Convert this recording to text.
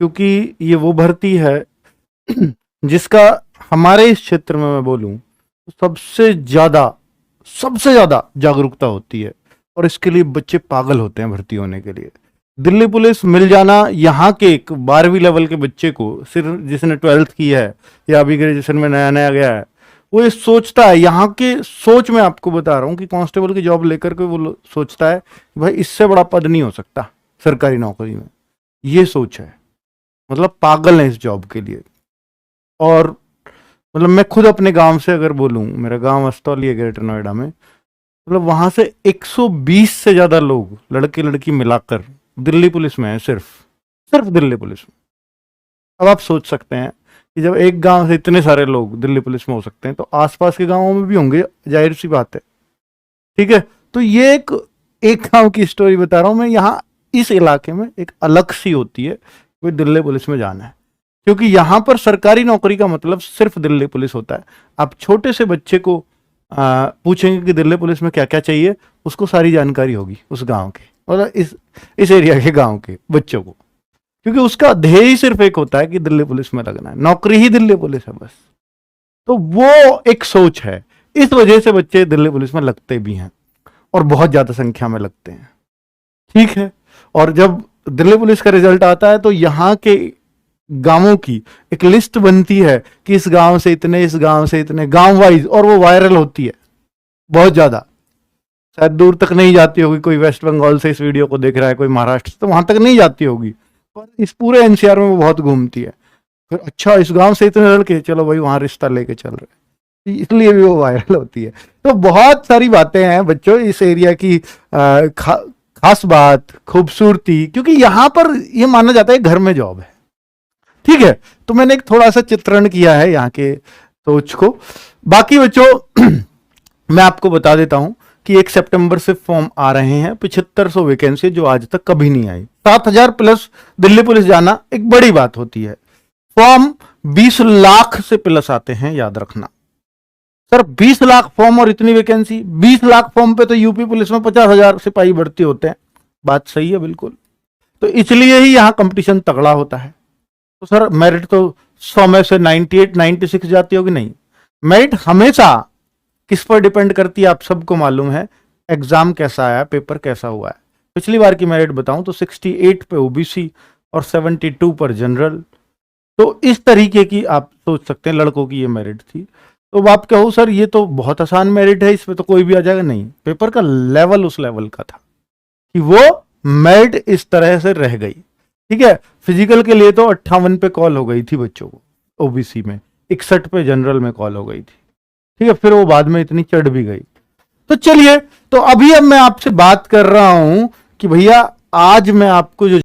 क्योंकि ये वो भर्ती है जिसका हमारे इस क्षेत्र में मैं बोलूं तो सबसे ज्यादा जागरूकता होती है, और इसके लिए बच्चे पागल होते हैं भर्ती होने के लिए। दिल्ली पुलिस मिल जाना यहाँ के एक 12वीं लेवल के बच्चे को, सिर्फ जिसने 12th की है या अभी ग्रेजुएशन में नया नया गया है, वो ये सोचता है, यहाँ के सोच में आपको बता रहा हूँ कि कांस्टेबल की जॉब लेकर के वो सोचता है कि भाई इससे बड़ा पद नहीं हो सकता सरकारी नौकरी में। ये सोच है, मतलब पागल है इस जॉब के लिए। और मतलब मैं खुद अपने गांव से अगर बोलूं, मेरा गांव अस्तौली है ग्रेटर नोएडा में, मतलब वहां से 120 से ज्यादा लोग लड़के लड़की मिलाकर दिल्ली पुलिस में है, सिर्फ दिल्ली पुलिस में। अब आप सोच सकते हैं कि जब एक गांव से इतने सारे लोग दिल्ली पुलिस में हो सकते हैं तो आसपास के गांवों में भी होंगे, जाहिर सी बात है। ठीक है, तो ये एक गांव की स्टोरी बता रहा हूं मैं। यहाँ इस इलाके में एक अलग सी होती है कोई दिल्ली पुलिस में जाना है, क्योंकि यहाँ पर सरकारी नौकरी का मतलब सिर्फ दिल्ली पुलिस होता है। आप छोटे से बच्चे को पूछेंगे कि दिल्ली पुलिस में क्या क्या चाहिए, उसको सारी जानकारी होगी उस गांव के, मतलब इस एरिया के गांव के बच्चों को, क्योंकि उसका ध्येय ही सिर्फ एक होता है कि दिल्ली पुलिस में लगना है, नौकरी ही दिल्ली पुलिस है बस। तो वो एक सोच है, इस वजह से बच्चे दिल्ली पुलिस में लगते भी हैं और बहुत ज्यादा संख्या में लगते हैं। ठीक है, और जब दिल्ली पुलिस का रिजल्ट आता है तो यहाँ के गांवों की एक लिस्ट बनती है कि इस गांव से इतने, इस गांव से इतने, गांव वाइज, और वो वायरल होती है बहुत ज्यादा। शायद दूर तक नहीं जाती होगी, कोई वेस्ट बंगाल से इस वीडियो को देख रहा है, कोई महाराष्ट्र, तो वहां तक नहीं जाती होगी, पर इस पूरे एनसीआर में वो बहुत घूमती है। फिर अच्छा, इस गांव से इतने लड़के, चलो भाई वहां रिश्ता लेके चल रहे, इसलिए भी वो वायरल होती है। तो बहुत सारी बातें हैं बच्चों इस एरिया की, खास बात, खूबसूरती, क्योंकि यहां पर ये माना जाता है घर में जॉब है। ठीक है, तो मैंने एक थोड़ा सा चित्रण किया है यहाँ के सोच को। बाकी बच्चों मैं आपको बता देता हूं कि 1 सितंबर से फॉर्म आ रहे हैं, 7500 वैकेंसी जो आज तक कभी नहीं आई। 7000 प्लस दिल्ली पुलिस जाना एक बड़ी बात होती है। फॉर्म 20 लाख से प्लस आते हैं, याद रखना सर। 20 लाख फॉर्म और इतनी वैकेंसी, 20 लाख फॉर्म पे तो यूपी पुलिस में 50,000 सिपाही भर्ती होते हैं। बात सही है बिल्कुल, तो इसलिए ही यहाँ कंपटीशन तगड़ा होता है। तो सर मेरिट तो 100 में से 98, 96 जाती होगी, नहीं। मेरिट हमेशा किस पर डिपेंड करती है, आप सबको मालूम है, एग्जाम कैसा आया, पेपर कैसा हुआ है। पिछली बार की मेरिट बताऊं तो 68 पे ओबीसी और 72 पर जनरल। तो इस तरीके की आप सोच सकते हैं लड़कों की ये मेरिट थी। तो आप कहो सर ये तो बहुत आसान मेरिट है, इसमें तो कोई भी आ जाएगा, नहीं। पेपर का लेवल उस लेवल का था कि वो मेरिट इस तरह से रह गई। ठीक है, फिजिकल के लिए तो 58 पे कॉल हो गई थी बच्चों को ओबीसी में, 61 पे जनरल में कॉल हो गई थी। ठीक है, फिर वो बाद में इतनी चढ़ भी गई। तो चलिए, तो अभी अब मैं आपसे बात कर रहा हूं कि भैया आज मैं आपको जो